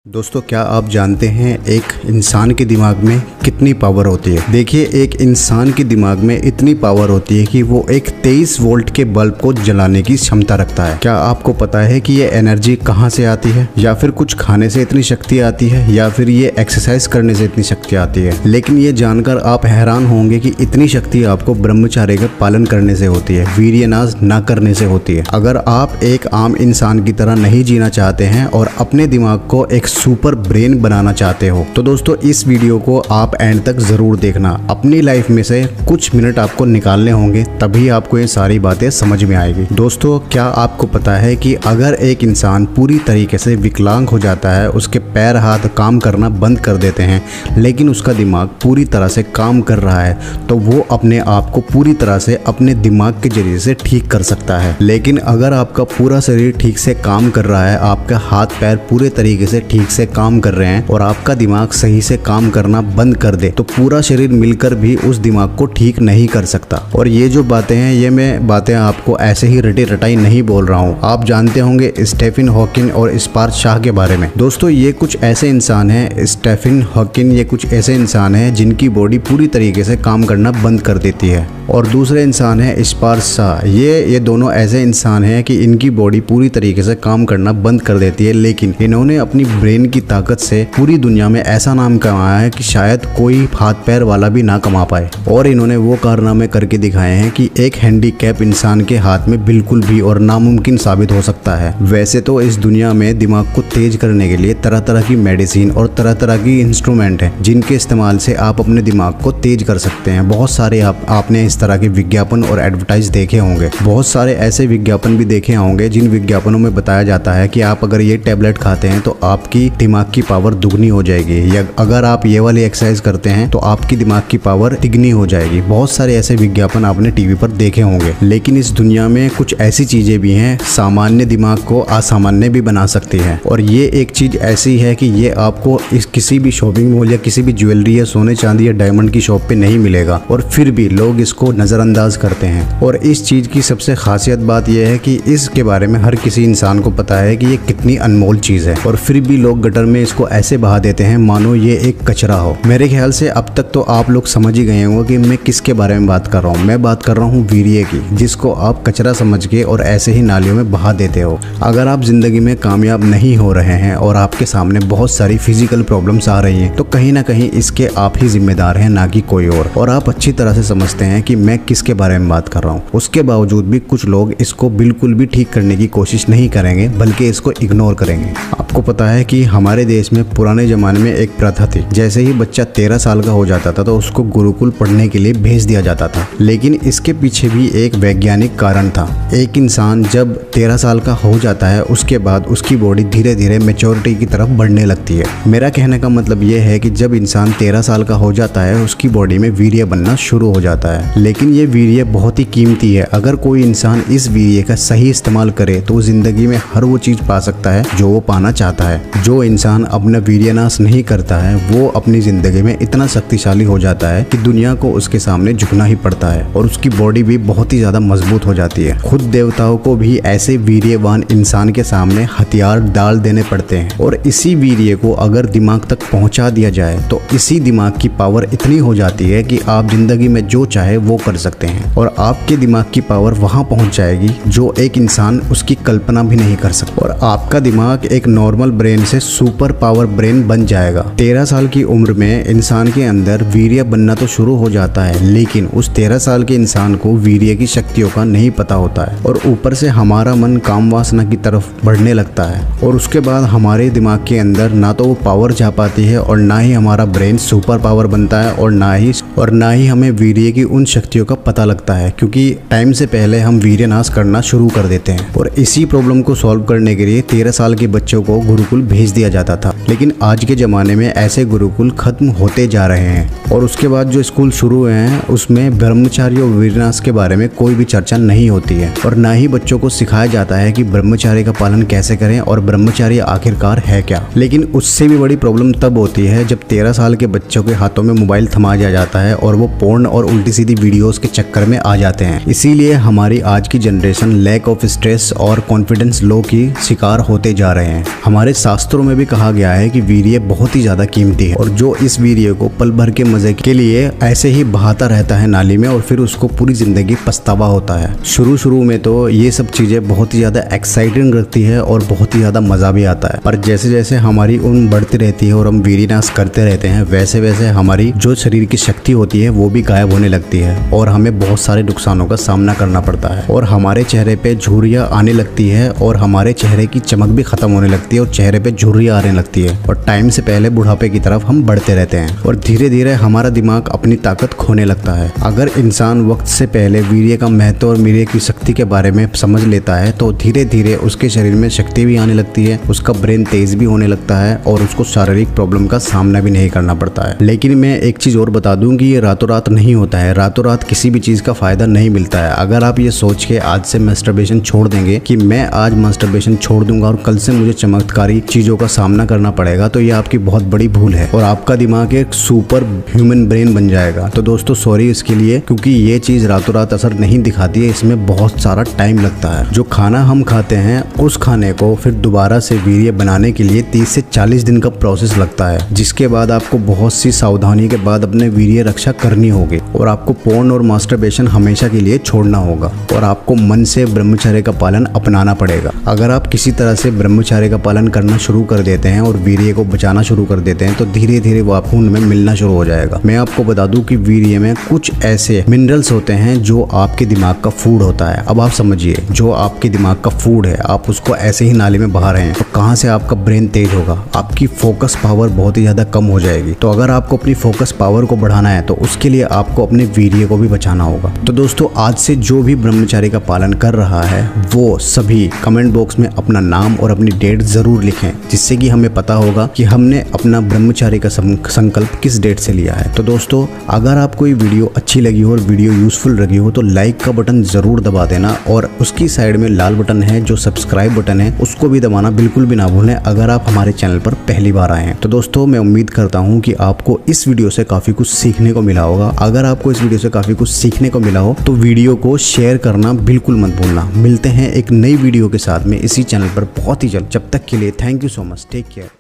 दोस्तों, क्या आप जानते हैं एक इंसान के दिमाग में कितनी पावर होती है? देखिए, एक इंसान के दिमाग में इतनी पावर होती है कि वो एक 23 वोल्ट के बल्ब को जलाने की क्षमता रखता है। क्या आपको पता है कि ये एनर्जी कहाँ से आती है? या फिर कुछ खाने से इतनी शक्ति आती है, या फिर ये एक्सरसाइज करने से इतनी शक्ति आती है? लेकिन ये जानकर आप हैरान होंगे कि इतनी शक्ति आपको ब्रह्मचर्य का पालन करने से होती है, वीर्यनाश न करने से होती है। अगर आप एक आम इंसान की तरह नहीं जीना चाहते हैं और अपने दिमाग को एक सुपर ब्रेन बनाना चाहते हो, तो दोस्तों इस वीडियो को आप एंड तक जरूर देखना। अपनी लाइफ में से कुछ मिनट आपको निकालने होंगे, तभी आपको ये सारी बातें समझ में आएगी। दोस्तों, क्या आपको पता है कि अगर एक इंसान पूरी तरीके से विकलांग हो जाता है, उसके पैर हाथ काम करना बंद कर देते हैं, लेकिन उसका दिमाग पूरी तरह से काम कर रहा है, तो वो अपने आप को पूरी तरह से अपने दिमाग के जरिए से ठीक कर सकता है। लेकिन अगर आपका पूरा शरीर ठीक से काम कर रहा है, आपका हाथ पैर पूरे तरीके से ठीक से काम कर रहे हैं और आपका दिमाग सही से काम करना बंद कर दे, तो पूरा शरीर मिलकर भी उस दिमाग को ठीक नहीं कर सकता। और ये जो बातें हैं, ये मैं बातें आपको ऐसे ही रटी रटाई नहीं बोल रहा हूँ। आप जानते होंगे स्टीफन हॉकिंग और स्पार्क शाह के बारे में। दोस्तों, ये कुछ ऐसे इंसान हैं, स्टीफन हॉकिंग, ये कुछ ऐसे इंसान हैं जिनकी बॉडी पूरी तरीके से काम करना बंद कर देती है, और दूसरे इंसान है स्पार्क शाह। ये दोनों ऐसे इंसान हैं कि इनकी बॉडी पूरी तरीके से काम करना बंद कर देती है, लेकिन इन्होंने अपनी ब्रेन की ताकत से पूरी दुनिया में ऐसा नाम कमाया है कि शायद कोई हाथ पैर वाला भी ना कमा पाए। और इन्होंने वो कारनामे करके दिखाए हैं कि एक हैंडीकैप इंसान के हाथ में बिल्कुल भी और नामुमकिन साबित हो सकता है। वैसे तो इस दुनिया में दिमाग को तेज करने के लिए तरह तरह की मेडिसिन और तरह तरह की इंस्ट्रूमेंट हैं, जिनके इस्तेमाल से आप अपने दिमाग को तेज कर सकते हैं। बहुत सारे आपने इस तरह के विज्ञापन और एडवर्टाइज देखे होंगे। बहुत सारे ऐसे विज्ञापन भी देखे होंगे जिन विज्ञापनों में बताया जाता है कि आप अगर ये टैबलेट खाते हैं तो आपकी दिमाग की पावर दुगनी हो जाएगी, या अगर आप ये वाली एक्सरसाइज करते हैं तो आपकी दिमाग की पावर तिगनी हो जाएगी। बहुत सारे ऐसे विज्ञापन आपने टीवी पर देखे होंगे। लेकिन इस दुनिया में कुछ ऐसी चीजें भी हैं सामान्य दिमाग को असामान्य भी बना सकती है, और ये एक चीज ऐसी है कि ये आपको इस किसी भी शॉपिंग मॉल या किसी भी ज्वेलरी या सोने चांदी या डायमंड की शॉप पे नहीं मिलेगा, और फिर भी लोग इसको नजरअंदाज करते हैं। और इस चीज की सबसे खासियत बात यह है कि इसके बारे में हर किसी इंसान को पता है कि ये कितनी अनमोल चीज है, और फिर भी लोग गटर में इसको ऐसे बहा देते हैं मानो ये एक कचरा हो। मेरे ख्याल से अब तक तो आप लोग समझ ही गए होंगे कि मैं किसके बारे में बात कर रहा हूँ। मैं बात कर रहा हूँ वीर्य की, जिसको आप कचरा समझ के और ऐसे ही नालियों में बहा देते हो। अगर आप जिंदगी में कामयाब नहीं हो रहे हैं और आपके सामने बहुत सारी फिजिकल प्रॉब्लम्स आ रही हैं, तो कहीं ना कहीं इसके आप ही जिम्मेदार हैं, ना कि कोई और आप अच्छी तरह से समझते हैं कि मैं किसके बारे में बात कर रहा हूँ। उसके बावजूद भी कुछ लोग इसको बिल्कुल भी ठीक करने की कोशिश नहीं करेंगे, बल्कि इसको इग्नोर करेंगे। आपको पता है कि हमारे देश में पुराने जमाने में एक प्रथा थी, जैसे ही बच्चा 13 साल का हो जाता था तो उसको गुरुकुल पढ़ने के लिए भेज दिया जाता था। लेकिन इसके पीछे भी एक वैज्ञानिक कारण था। एक इंसान जब 13 साल का हो जाता है, उसके बाद उसकी बॉडी धीरे धीरे मैच्योरिटी की तरफ बढ़ने लगती है। मेरा कहने का मतलब ये है कि जब इंसान 13 साल का हो जाता है, उसकी बॉडी में वीर्य बनना शुरू हो जाता है। लेकिन ये वीर्य बहुत ही कीमती है। अगर कोई इंसान इस वीर्य का सही इस्तेमाल करे तो जिंदगी में हर वो चीज पा सकता है जो वो पाना चाहता है। जो इंसान अपना वीर्यनाश नहीं करता है, वो अपनी जिंदगी में इतना शक्तिशाली हो जाता है कि दुनिया को उसके सामने झुकना ही पड़ता है, और उसकी बॉडी भी बहुत ही ज्यादा मजबूत हो जाती है। खुद देवताओं को भी ऐसे वीर्यवान इंसान के सामने हथियार डाल देने पड़ते हैं, और इसी वीर्य को अगर दिमाग तक पहुंचा दिया जाए तो इसी दिमाग की पावर इतनी हो जाती है कि आप जिंदगी में जो चाहे वो कर सकते हैं, और आपके दिमाग की पावर वहां पहुंच जाएगी जो एक इंसान उसकी कल्पना भी नहीं कर सकता, और आपका दिमाग एक नॉर्मल ब्रेन से सुपर पावर ब्रेन बन जाएगा। 13 साल की उम्र में इंसान के अंदर वीर्य बनना तो शुरू हो जाता है, लेकिन उस 13 साल के इंसान को वीर्य की शक्तियों का नहीं पता होता है, और ऊपर से हमारा मन काम वासना की तरफ बढ़ने लगता है, और उसके बाद हमारे दिमाग के अंदर ना तो वो पावर जा पाती है, और ना ही हमारा ब्रेन सुपर पावर बनता है, और ना ही हमें वीर्य की उन शक्तियों का पता लगता है, क्योंकि टाइम से पहले हम वीर्यनाश करना शुरू कर देते हैं। और इसी प्रॉब्लम को सॉल्व करने के लिए 13 साल के बच्चों को गुरुकुल भेज दिया जाता था। लेकिन आज के ज़माने में ऐसे गुरुकुल खत्म होते जा रहे हैं, और उसके बाद जो स्कूल शुरू हुए हैं उसमें ब्रह्मचार्य और वीर्यनाश के बारे में कोई भी चर्चा नहीं होती है, और ना ही बच्चों को सिखाया जाता है कि ब्रह्मचार्य का पालन कैसे करें और ब्रह्मचार्य आखिरकार है क्या। लेकिन उससे भी बड़ी प्रॉब्लम तब होती है जब 13 साल के बच्चों के हाथों में मोबाइल थमा दिया जाता है और वो पोर्न और उल्टी सीधी वीडियोस के चक्कर में आ जाते हैं। इसीलिए हमारी आज की जनरेशन लैक ऑफ स्ट्रेस और कॉन्फिडेंस लो की शिकार होते जा रहे हैं। हमारे शास्त्रों शास्त्रों में भी कहा गया है कि वीर्य बहुत ही ज्यादा कीमती है और जो इस वीर्य को पल भर के मजे के लिए ऐसे ही बहाता रहता है नाली में और फिर उसको पूरी जिंदगी पछतावा होता है। शुरू में तो ये सब चीजें बहुत ही ज्यादा एक्साइटिंग लगती है और बहुत ही ज्यादा मजा भी आता है, पर जैसे जैसे हमारी उम्र बढ़ती रहती है और हम वीर्यनाश करते रहते हैं वैसे वैसे हमारी जो शरीर की शक्ति होती है वो भी गायब होने लगती है और हमें बहुत सारे नुकसानों का सामना करना पड़ता है और हमारे चेहरे पे झुर्रियां आने लगती है और हमारे चेहरे की चमक भी खत्म होने लगती है और चेहरे पे झुर्रियां आने लगती है और टाइम से पहले बुढ़ापे की तरफ हम बढ़ते रहते हैं और धीरे धीरे हमारा दिमाग अपनी ताकत खोने लगता है। अगर इंसान वक्त से पहले वीर्य का महत्व और वीर्य की शक्ति के बारे में समझ लेता है तो धीरे धीरे उसके शरीर में शक्ति भी आने लगती है, उसका ब्रेन तेज भी होने लगता है और उसको शारीरिक प्रॉब्लम का सामना भी नहीं करना पड़ता है। लेकिन मैं एक चीज और बता दूं कि ये रातों रात नहीं होता है, रातों रात किसी भी चीज का फायदा नहीं मिलता है। अगर आप ये सोच के आज से मास्टरबेशन छोड़ देंगे कि मैं आज मास्टरबेशन छोड़ दूंगा और कल से मुझे चमत्कारी चीजों का सामना करना पड़ेगा, तो ये आपकी बहुत बड़ी भूल है और आपका दिमाग एक सुपर ह्यूमन ब्रेन बन जाएगा। तो दोस्तों सॉरी इसके लिए, क्योंकि ये चीज रातों रात असर नहीं दिखाती है, इसमें बहुत सारा टाइम लगता है। जो खाना हम खाते हैं उस खाने को फिर दोबारा से वीर्य बनाने के लिए 30 से 40 दिन का प्रोसेस लगता है, जिसके बाद आपको बहुत सी सावधानी के बाद अपने वीर्य रक्षा करनी होगी और आपको पोर्न और मास्टरबेशन हमेशा के लिए छोड़ना होगा और आपको मन से ब्रह्मचर्य का पालन अपनाना पड़ेगा। अगर आप किसी तरह से ब्रह्मचर्य का पालन करना शुरू कर देते हैं और वीर्य को बचाना शुरू कर देते हैं तो धीरे धीरे वो आपको उनमें मिलना शुरू हो जाएगा। मैं आपको बता दूं कि वीर्य में कुछ ऐसे मिनरल्स होते हैं जो आपके दिमाग का फूड होता है। अब आप समझिए, जो आपके दिमाग का फूड है आप उसको ऐसे ही नाली में बहा रहे हैं तो कहां से आपका ब्रेन तेज होगा, आपकी फोकस पावर बहुत ही ज्यादा कम हो जाएगी। तो अगर आपको अपनी फोकस पावर को बढ़ाना है तो उसके लिए आपको अपने वीर्य को भी बचाना होगा। तो दोस्तों आज से जो भी ब्रह्मचारी का पालन कर रहा है वो सभी कमेंट बॉक्स में अपना नाम और अपनी डेट जरूर लिखें, जिससे कि हमें पता होगा कि हमने अपना ब्रह्मचारी का संकल्प किस डेट से लिया है। तो दोस्तों अगर आपको ये वीडियो अच्छी लगी हो और वीडियो यूजफुल लगी हो तो लाइक का बटन जरूर दबा देना और उसकी साइड में लाल बटन है जो सब्सक्राइब बटन है उसको भी दबाना बिल्कुल भी ना भूलें अगर आप हमारे चैनल पर पहली बार आए हैं। तो दोस्तों मैं उम्मीद करता हूँ कि आपको इस वीडियो से काफी कुछ सीखने को मिला होगा। अगर आपको इस वीडियो से काफी कुछ सीखने को मिला हो तो वीडियो को शेयर करना बिल्कुल मत भूलना। मिलते हैं एक नई वीडियो के साथ में इसी चैनल पर बहुत ही जल्द। जब तक के लिए thank you so much, take care.